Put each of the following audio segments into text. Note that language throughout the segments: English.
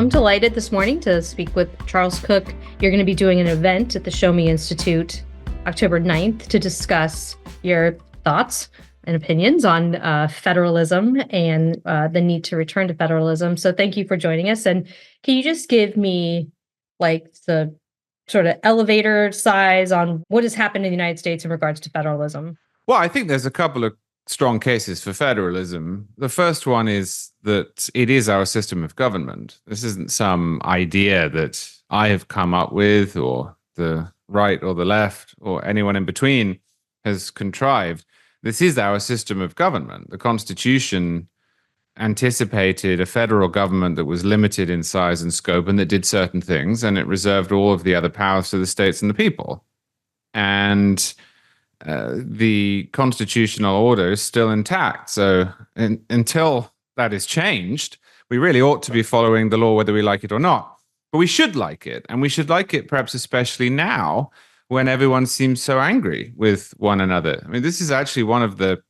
delighted this morning to speak with Charles Cooke. You're going to be doing an event at the Show Me Institute October 9th to discuss your thoughts and opinions on federalism and the need to return to federalism. So thank you for joining us. And can you just give me like the sort of elevator size on what has happened in the United States in regards to federalism? Well, I think there's a couple of strong cases for federalism. The first one is that it is our system of government. This isn't some idea that I have come up with, or the right or the left or anyone in between has contrived. This is our system of government. The Constitution anticipated a federal government that was limited in size and scope and that did certain things, and it reserved all of the other powers to the states and the people. And the constitutional order is still intact. So until that is changed, we really ought to be following the law whether we like it or not. But we should like it. And we should like it perhaps especially now when everyone seems so angry with one another. I mean, this is actually one of the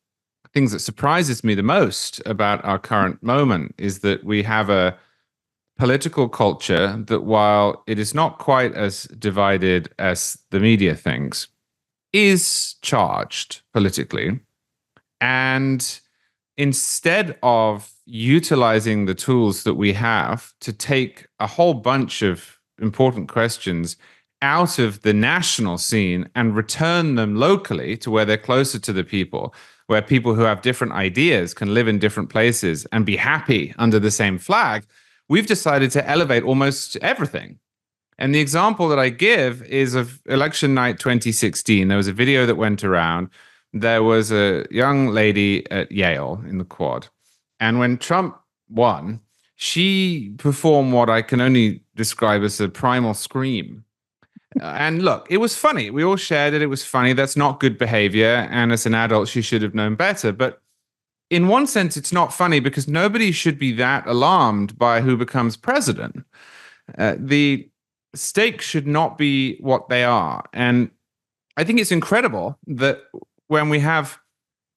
things that surprises me the most about our current moment, is that we have a political culture that, while it is not quite as divided as the media thinks, is charged politically. And instead of utilizing the tools that we have to take a whole bunch of important questions out of the national scene and return them locally to where they're closer to the people, where people who have different ideas can live in different places and be happy under the same flag, we've decided to elevate almost everything. And the example that I give is of election night 2016. There was a video that went around. There was a young lady at Yale in the quad. And when Trump won, she performed what I can only describe as a primal scream. And look, it was funny. We all shared it. It was funny. That's not good behavior. And as an adult, she should have known better. But in one sense, it's not funny because nobody should be that alarmed by who becomes president. The stakes should not be what they are. And I think it's incredible that when we have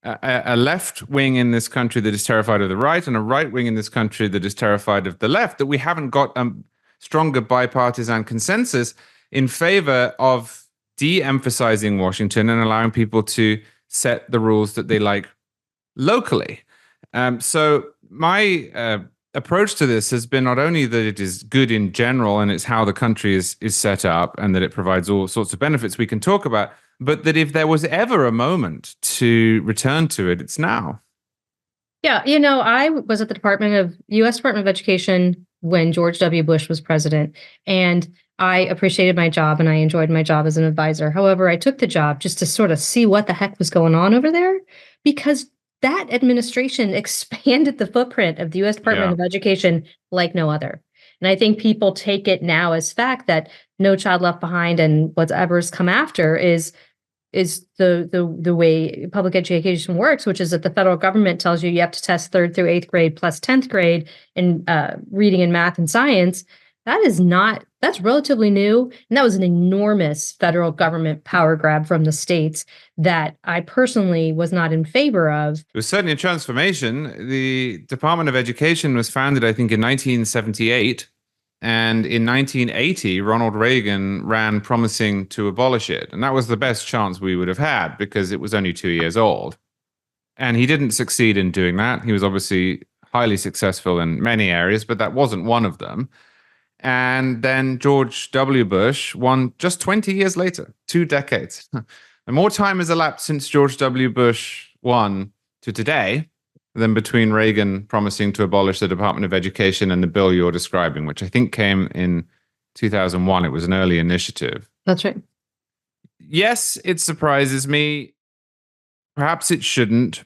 a left wing in this country that is terrified of the right and a right wing in this country that is terrified of the left, that we haven't got a stronger bipartisan consensus in favor of de-emphasizing Washington and allowing people to set the rules that they like locally. So my approach to this has been not only that it is good in general and it's how the country is set up and that it provides all sorts of benefits we can talk about, but that if there was ever a moment to return to it, it's now. Yeah, I was at the U.S. Department of Education when George W. Bush was president, and I appreciated my job and I enjoyed my job as an advisor. However, I took the job just to sort of see what the heck was going on over there, because that administration expanded the footprint of the U.S. Department of Education like no other. And I think people take it now as fact that No Child Left Behind and whatever's come after is the way public education works, which is that the federal government tells you have to test 3rd through 8th grade plus 10th grade in reading and math and science. That's relatively new. And that was an enormous federal government power grab from the states that I personally was not in favor of. It was certainly a transformation. The Department of Education was founded, I think, in 1978. And in 1980, Ronald Reagan ran promising to abolish it. And that was the best chance we would have had because it was only 2 years old. And he didn't succeed in doing that. He was obviously highly successful in many areas, but that wasn't one of them. And then George W. Bush won just 20 years later, 2 decades. And more time has elapsed since George W. Bush won to today than between Reagan promising to abolish the Department of Education and the bill you're describing, which I think came in 2001. It was an early initiative. That's right. Yes, it surprises me. Perhaps it shouldn't.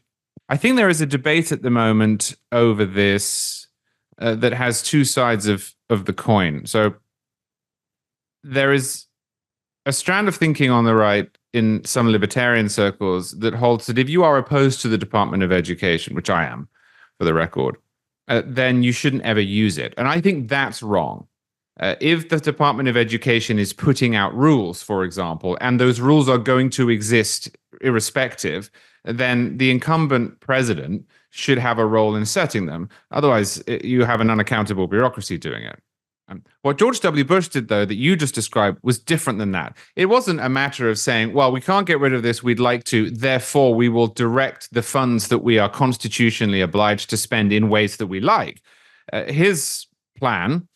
I think there is a debate at the moment over this that has two sides of the coin. So there is a strand of thinking on the right in some libertarian circles that holds that if you are opposed to the Department of Education, which I am, for the record, then you shouldn't ever use it. And I think that's wrong. If the Department of Education is putting out rules, for example, and those rules are going to exist irrespective, then the incumbent president should have a role in setting them. Otherwise, you have an unaccountable bureaucracy doing it. What George W. Bush did, though, that you just described was different than that. It wasn't a matter of saying, well, we can't get rid of this, we'd like to, therefore we will direct the funds that we are constitutionally obliged to spend in ways that we like. His plan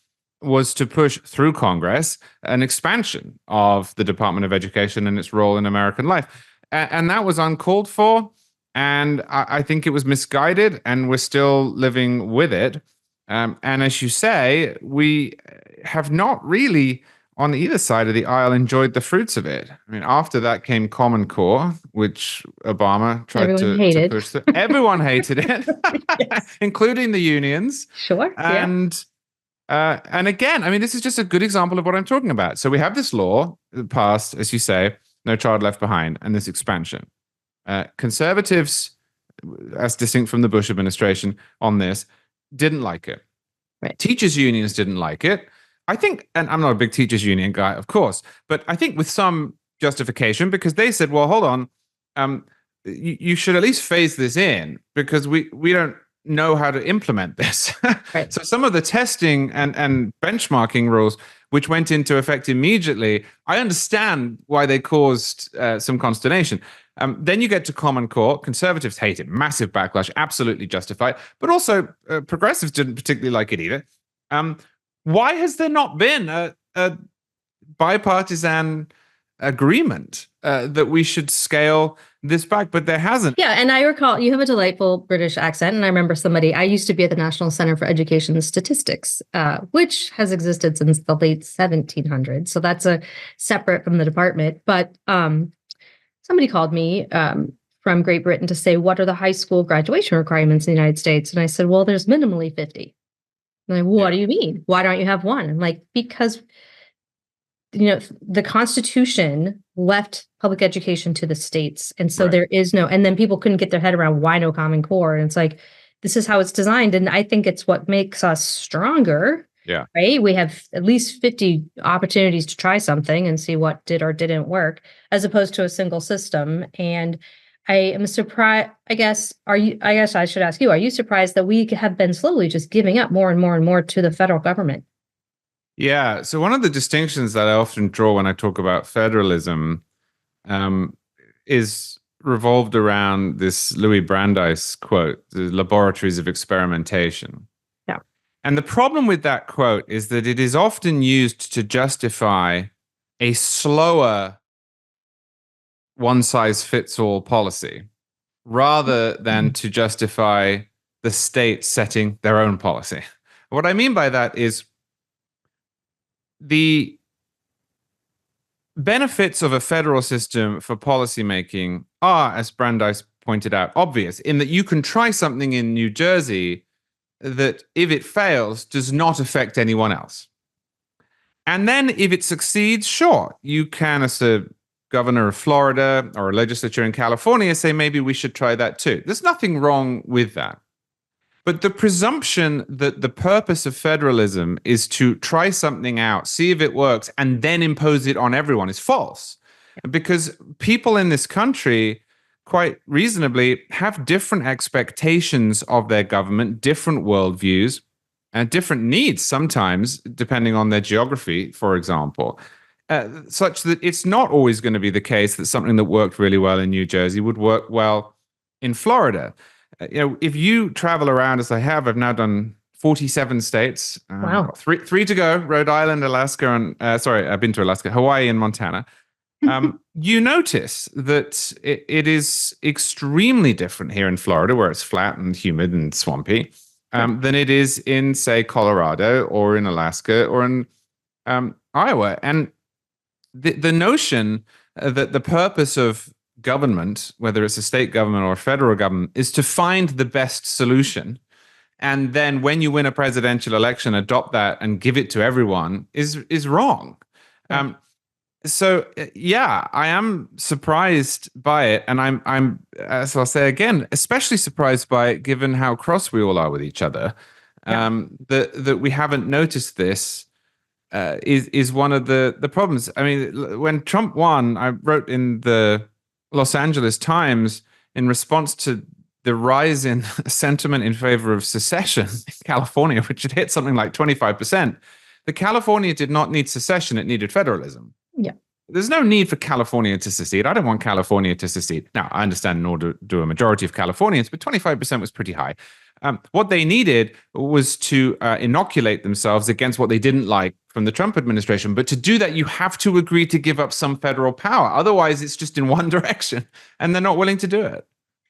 was to push through Congress an expansion of the Department of Education and its role in American life. And that was uncalled for. And I think it was misguided, and we're still living with it. And as you say, we have not really, on either side of the aisle, enjoyed the fruits of it. I mean, after that came Common Core, which Obama tried to push through. Everyone hated it, yes. Including the unions. Sure. And again, I mean, this is just a good example of what I'm talking about. So we have this law passed, as you say, No Child Left Behind, and this expansion. Conservatives, as distinct from the Bush administration on this, didn't like it. Right. Teachers' unions didn't like it. I think, and I'm not a big teachers' union guy, of course, but I think with some justification, because they said, well, hold on, you should at least phase this in, because we don't know how to implement this. Right. So some of the testing and benchmarking rules, which went into effect immediately, I understand why they caused some consternation. Then you get to Common Core. Conservatives hate it. Massive backlash, absolutely justified. But also, progressives didn't particularly like it either. Why has there not been a bipartisan agreement that we should scale this back? But there hasn't. Yeah, and I recall you have a delightful British accent, and I remember I used to be at the National Center for Education and Statistics, which has existed since the late 1700s. So that's separate from the department. But somebody called me from Great Britain to say, what are the high school graduation requirements in the United States? And I said, well, there's minimally 50. And I'm like, what do you mean? Why don't you have one? I'm like, because the Constitution left public education to the states. And so there is and then people couldn't get their head around why no Common Core. And it's like, this is how it's designed. And I think it's what makes us stronger. Yeah. Right. We have at least 50 opportunities to try something and see what did or didn't work, as opposed to a single system. And I am surprised, I guess I should ask you, are you surprised that we have been slowly just giving up more and more and more to the federal government? Yeah. So one of the distinctions that I often draw when I talk about federalism is revolved around this Louis Brandeis quote, the laboratories of experimentation. Yeah. And the problem with that quote is that it is often used to justify a slower one-size-fits-all policy rather than to justify the state setting their own policy. What I mean by that is the benefits of a federal system for policymaking are, as Brandeis pointed out, obvious in that you can try something in New Jersey that, if it fails, does not affect anyone else. And then if it succeeds, sure, you can, as a governor of Florida or a legislature in California, say maybe we should try that too. There's nothing wrong with that. But the presumption that the purpose of federalism is to try something out, see if it works, and then impose it on everyone is false. Because people in this country, quite reasonably, have different expectations of their government, different worldviews, and different needs sometimes, depending on their geography, for example. Such that it's not always going to be the case that something that worked really well in New Jersey would work well in Florida. If you travel around, as I have, I've now done 47 states. Wow. Three to go: Rhode Island, Alaska, and I've been to Alaska, Hawaii, and Montana. You notice that it is extremely different here in Florida, where it's flat and humid and swampy, than it is in, say, Colorado or in Alaska or in Iowa. And the notion that the purpose of government, whether it's a state government or a federal government, is to find the best solution, and then when you win a presidential election, adopt that and give it to everyone is wrong. Yeah. So I am surprised by it, and I'm as I'll say again, especially surprised by it, given how cross we all are with each other. That we haven't noticed this is one of the problems. I mean, when Trump won, I wrote in the Los Angeles Times in response to the rise in sentiment in favor of secession in California, which had hit something like 25%, that California did not need secession, it needed federalism. Yeah. There's no need for California to secede. I don't want California to secede. Now, I understand nor do a majority of Californians, but 25% was pretty high. What they needed was to inoculate themselves against what they didn't like from the Trump administration. But to do that, you have to agree to give up some federal power. Otherwise, it's just in one direction, and they're not willing to do it.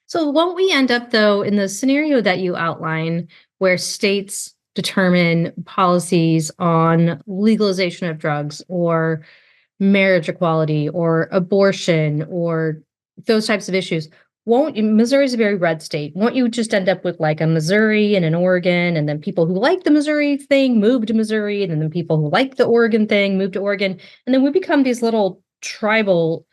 So won't we end up, though, in the scenario that you outline, where states determine policies on legalization of drugs or marriage equality or abortion or those types of issues? Won't you, Missouri's a very red state. Won't you just end up with like a Missouri and an Oregon, and then people who like the Missouri thing move to Missouri, and then people who like the Oregon thing move to Oregon, and then we become these little tribal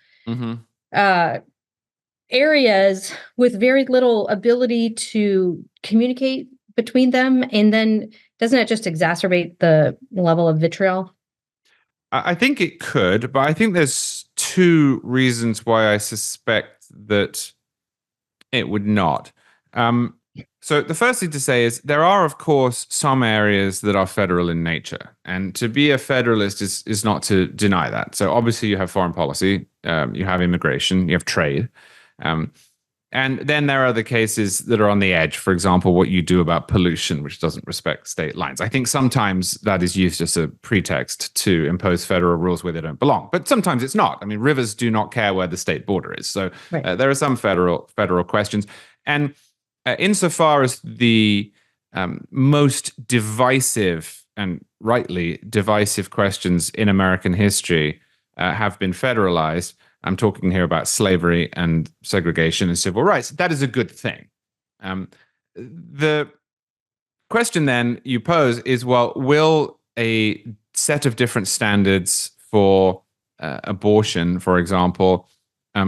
areas with very little ability to communicate between them? And then doesn't it just exacerbate the level of vitriol? I think it could, but I think there's two reasons why I suspect that it would not. So the first thing to say is there are, of course, some areas that are federal in nature. And to be a federalist is not to deny that. So obviously you have foreign policy, you have immigration, you have trade. And then there are other cases that are on the edge. For example, what you do about pollution, which doesn't respect state lines. I think sometimes that is used as a pretext to impose federal rules where they don't belong. But sometimes it's not. I mean, rivers do not care where the state border is. So there are some federal questions. And insofar as the most divisive and rightly divisive questions in American history have been federalized, I'm talking here about slavery and segregation and civil rights. That is a good thing. The question then you pose is, well, will a set of different standards for abortion, for example,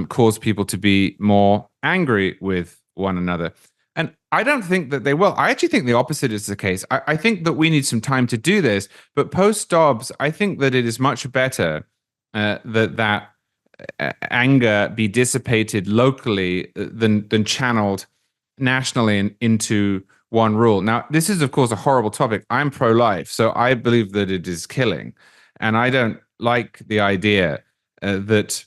cause people to be more angry with one another? And I don't think that they will. I actually think the opposite is the case. I think that we need some time to do this. But post-Dobbs, I think that it is much better that anger be dissipated locally than channeled nationally into one rule. Now, this is, of course, a horrible topic. I'm pro-life, so I believe that it is killing. And I don't like the idea that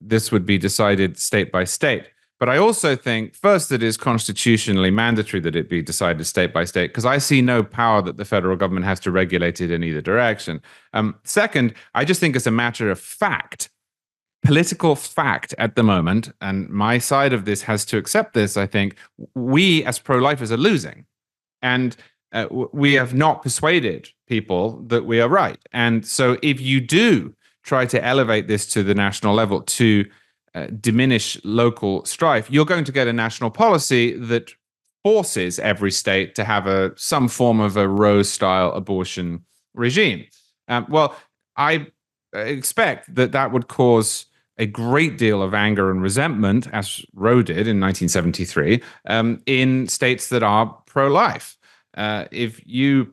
this would be decided state by state. But I also think, first, that it is constitutionally mandatory that it be decided state by state, because I see no power that the federal government has to regulate it in either direction. Second, I just think it's a matter of fact, political fact at the moment, and my side of this has to accept this. I think we as pro-lifers are losing, and we have not persuaded people that we are right. And so if you do try to elevate this to the national level to diminish local strife, you're going to get a national policy that forces every state to have some form of a Roe-style abortion regime. Well, I expect that would cause a great deal of anger and resentment, as Roe did in 1973, in states that are pro-life. If you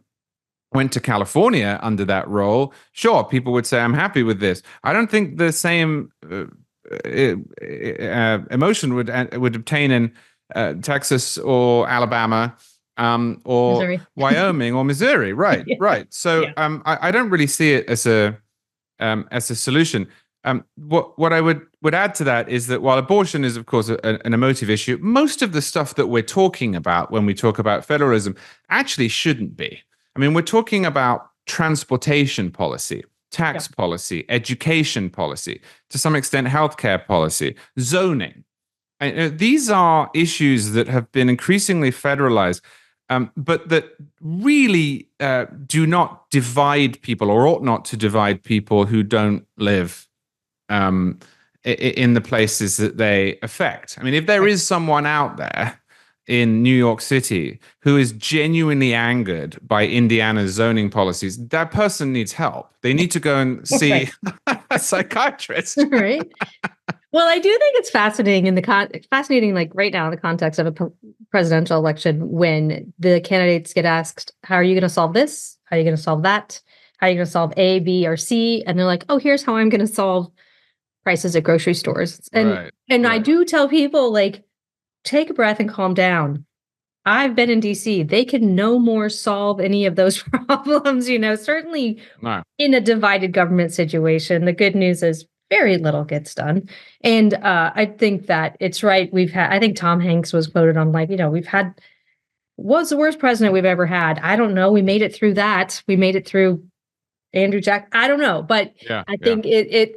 went to California under that role, sure, people would say, I'm happy with this. I don't think the same emotion would obtain in Texas or Alabama or Missouri. Wyoming or Missouri. Right, right. So I don't really see it as a solution. What I would add to that is that while abortion is, of course, an emotive issue, most of the stuff that we're talking about when we talk about federalism actually shouldn't be. I mean, we're talking about transportation policy, tax policy, education policy, to some extent, healthcare policy, zoning. These are issues that have been increasingly federalized, but that really do not divide people, or ought not to divide people who don't live in the places that they affect. I mean, if there is someone out there in New York City who is genuinely angered by Indiana's zoning policies, that person needs help. They need to go and see a psychiatrist. Right. Well, I do think it's fascinating fascinating, like right now in the context of a presidential election, when the candidates get asked, how are you going to solve this? How are you going to solve that? How are you going to solve A, B, or C? And they're like, oh, here's how I'm going to solve prices at grocery stores. And I do tell people, like, take a breath and calm down. I've been in DC. They can no more solve any of those problems, certainly No. in a divided government situation. The good news is very little gets done. And I think that it's right. I think Tom Hanks was quoted on was the worst president we've ever had. I don't know. We made it through that. We made it through Andrew Jack. I don't know, but Yeah. I think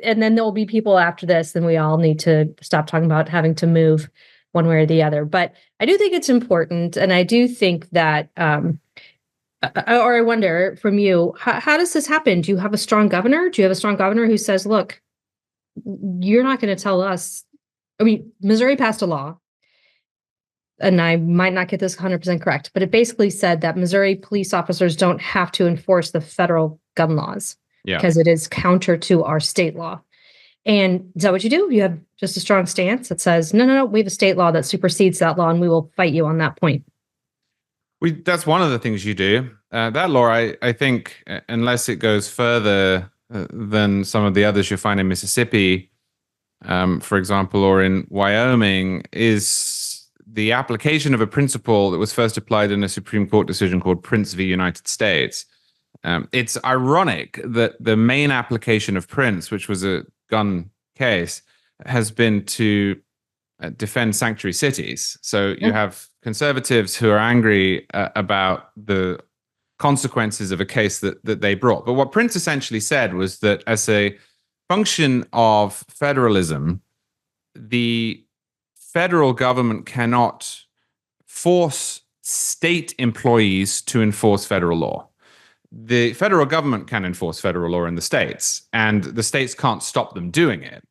and then there'll be people after this, and we all need to stop talking about having to move one way or the other. But I do think it's important. And I do think that, or I wonder from you, how does this happen? Do you have a strong governor? Do you have a strong governor who says, look, you're not going to tell us? I mean, Missouri passed a law, and I might not get this 100% correct, but it basically said that Missouri police officers don't have to enforce the federal gun laws because it is counter to our state law. And is that what you do? You have just a strong stance that says, no, we have a state law that supersedes that law, and we will fight you on that point. That's one of the things you do. That law, I think, unless it goes further than some of the others you find in Mississippi, for example, or in Wyoming, is the application of a principle that was first applied in a Supreme Court decision called Prince v. United States. It's ironic that the main application of Prince, which was a gun case, has been to defend sanctuary cities. So you have conservatives who are angry about the consequences of a case that they brought. But what Prince essentially said was that as a function of federalism, the federal government cannot force state employees to enforce federal law. The federal government can enforce federal law in the states, and the states can't stop them doing it.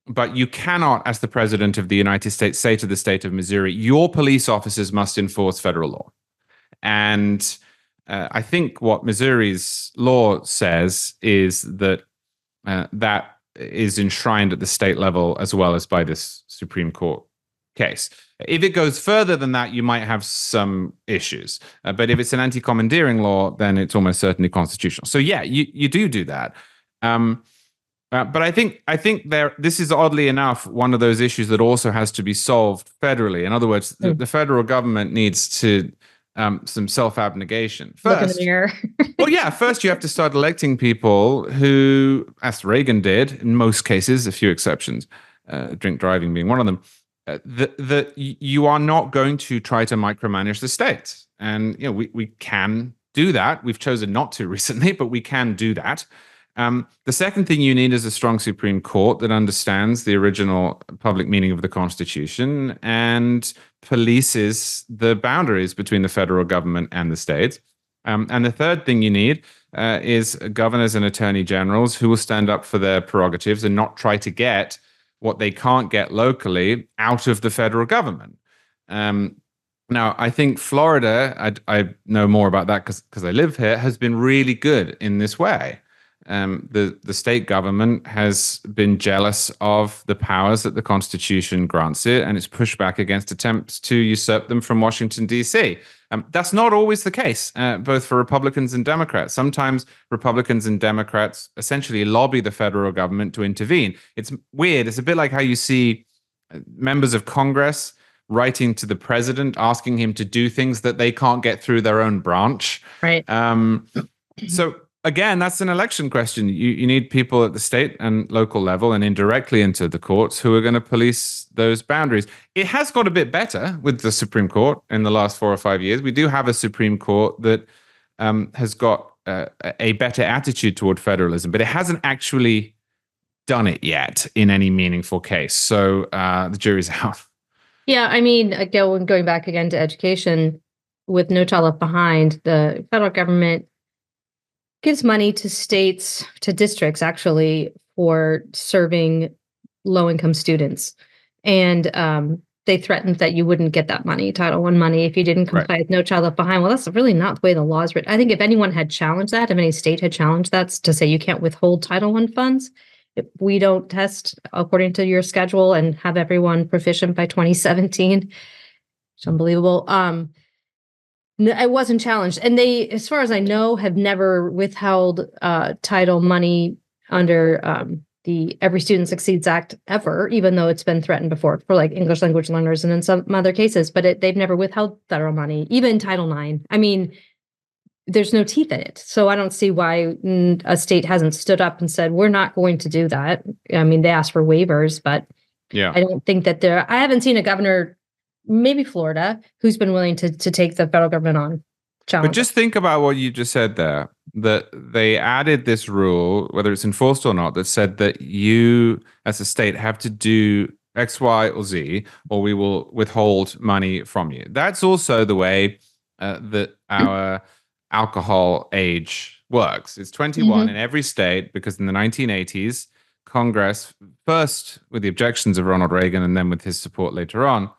But you cannot, as the president of the United States, say to the state of Missouri, your police officers must enforce federal law. And I think what Missouri's law says is that that is enshrined at the state level as well as by this Supreme Court case. If it goes further than that, you might have some issues. But if it's an anti-commandeering law, then it's almost certainly constitutional. So yeah, you do that. But I think this is oddly enough one of those issues that also has to be solved federally. In other words, the federal government needs to some self-abnegation. First, look in the mirror. Well, yeah. First, you have to start electing people who, as Reagan did, in most cases, a few exceptions, drink driving being one of them, that you are not going to try to micromanage the states. And we can do that. We've chosen not to recently, but we can do that. The second thing you need is a strong Supreme Court that understands the original public meaning of the Constitution and polices the boundaries between the federal government and the states. And the third thing you need is governors and attorney generals who will stand up for their prerogatives and not try to get what they can't get locally out of the federal government. Now, I think Florida, I know more about that because I live here, has been really good in this way. The state government has been jealous of the powers that the Constitution grants it, and it's pushed back against attempts to usurp them from Washington, D.C. That's not always the case, both for Republicans and Democrats. Sometimes Republicans and Democrats essentially lobby the federal government to intervene. It's weird. It's a bit like how you see members of Congress writing to the president, asking him to do things that they can't get through their own branch. Right. So again, that's an election question. You need people at the state and local level and indirectly into the courts who are going to police those boundaries. It has got a bit better with the Supreme Court in the last 4 or 5 years. We do have a Supreme Court that has got a better attitude toward federalism, but it hasn't actually done it yet in any meaningful case. So the jury's out. Yeah, I mean, going back again to education, with No Child Left Behind, the federal government gives money to states, to districts actually, for serving low-income students. And they threatened that you wouldn't get that money, Title I money, if you didn't comply with No Child Left Behind. Well, that's really not the way the law is written. I think if anyone had challenged that, if any state had challenged that, to say you can't withhold Title I funds, if we don't test according to your schedule and have everyone proficient by 2017, it's unbelievable. It wasn't challenged. And they, as far as I know, have never withheld title money under the Every Student Succeeds Act ever, even though it's been threatened before for like English language learners and in some other cases, but they've never withheld federal money, even Title IX. I mean, there's no teeth in it. So I don't see why a state hasn't stood up and said, we're not going to do that. I mean, they asked for waivers, but Yeah. I don't think that I haven't seen a governor, maybe Florida, who's been willing to take the federal government on. But just think about what you just said there, that they added this rule, whether it's enforced or not, that said that you as a state have to do X, Y, or Z, or we will withhold money from you. That's also the way that our alcohol age works. It's 21 in every state, because in the 1980s, Congress, first with the objections of Ronald Reagan and then with his support later on,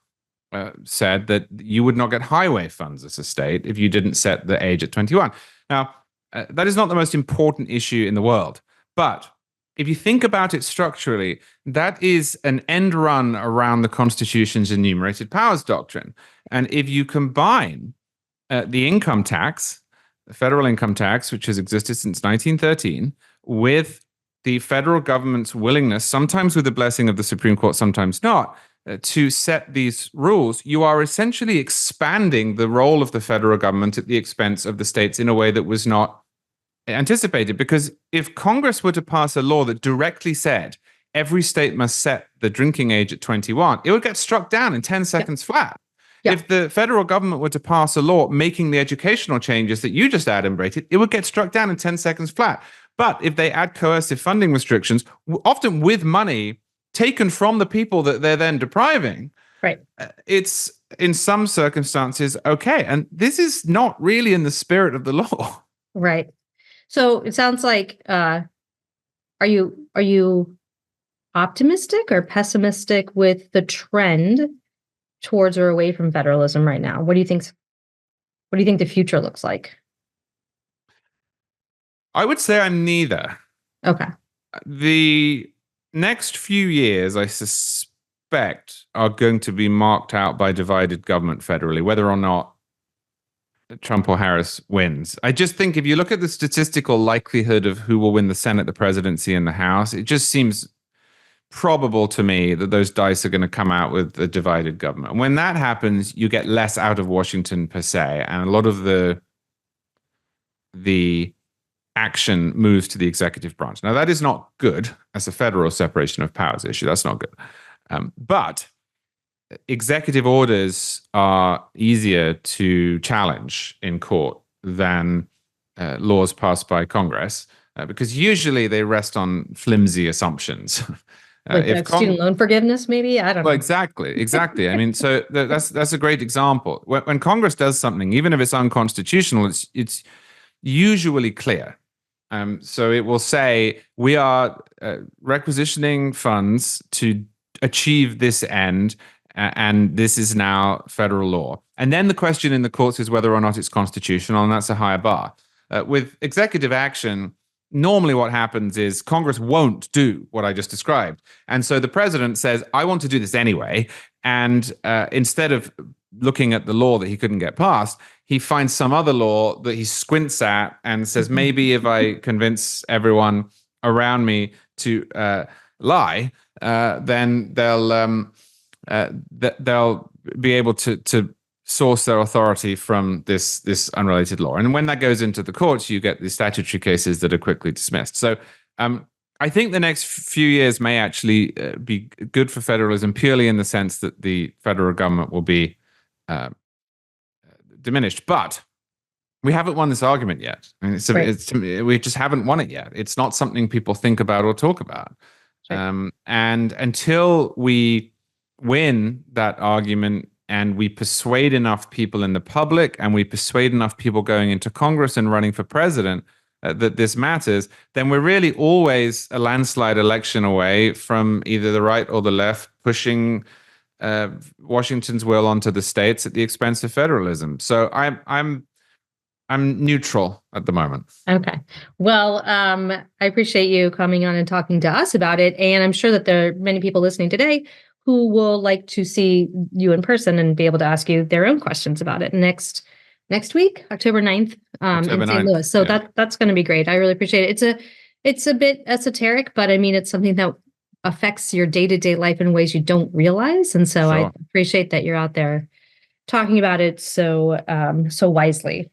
said that you would not get highway funds as a state if you didn't set the age at 21. Now, that is not the most important issue in the world. But if you think about it structurally, that is an end run around the Constitution's enumerated powers doctrine. And if you combine the income tax, the federal income tax, which has existed since 1913, with the federal government's willingness, sometimes with the blessing of the Supreme Court, sometimes not, to set these rules, you are essentially expanding the role of the federal government at the expense of the states in a way that was not anticipated. Because if Congress were to pass a law that directly said every state must set the drinking age at 21, it would get struck down in 10 seconds flat. If the federal government were to pass a law making the educational changes that you just adumbrated, it would get struck down in 10 seconds flat. But if they add coercive funding restrictions, often with money taken from the people that they're then depriving, right, it's in some circumstances okay. And this is not really in the spirit of the law. Right. So it sounds like, are you optimistic or pessimistic with the trend towards or away from federalism right now? What do you think the future looks like? I would say I'm neither. Okay. The next few years, I suspect, are going to be marked out by divided government federally, whether or not Trump or Harris wins. I just think if you look at the statistical likelihood of who will win the Senate, the presidency, and the House, it just seems probable to me that those dice are going to come out with a divided government. When that happens, you get less out of Washington per se, and a lot of the action moves to the executive branch. Now, that is not good as a federal separation of powers issue. That's not good. But executive orders are easier to challenge in court than laws passed by Congress, because usually they rest on flimsy assumptions. Like student loan forgiveness, maybe? I don't know. Well, exactly. I mean, so that's a great example. When Congress does something, even if it's unconstitutional, it's usually clear. So it will say, we are requisitioning funds to achieve this end, and this is now federal law. And then the question in the courts is whether or not it's constitutional, and that's a higher bar. With executive action, normally what happens is Congress won't do what I just described. And so the president says, I want to do this anyway. And instead of looking at the law that he couldn't get passed, he finds some other law that he squints at and says, maybe if I convince everyone around me to lie, then they'll be able to source their authority from this unrelated law. And when that goes into the courts, you get the statutory cases that are quickly dismissed. So I think the next few years may actually be good for federalism, purely in the sense that the federal government will be diminished. But we haven't won this argument yet. I mean, we just haven't won it yet. It's not something people think about or talk about. Right. And until we win that argument and we persuade enough people in the public and we persuade enough people going into Congress and running for president that this matters, then we're really always a landslide election away from either the right or the left pushing Washington's will onto the states at the expense of federalism. So I'm neutral at the moment. Okay. Well, I appreciate you coming on and talking to us about it. And I'm sure that there are many people listening today who will like to see you in person and be able to ask you their own questions about it next week, October 9th, in St. Louis. So that's going to be great. I really appreciate it. It's a bit esoteric, but I mean, it's something that affects your day-to-day life in ways you don't realize. And so I Sure. appreciate that you're out there talking about it so so wisely.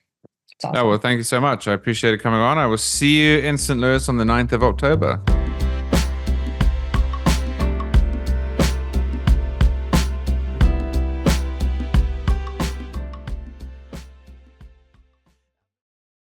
It's awesome. Oh, well, thank you so much. I appreciate it coming on. I will see you in St. Louis on the 9th of October.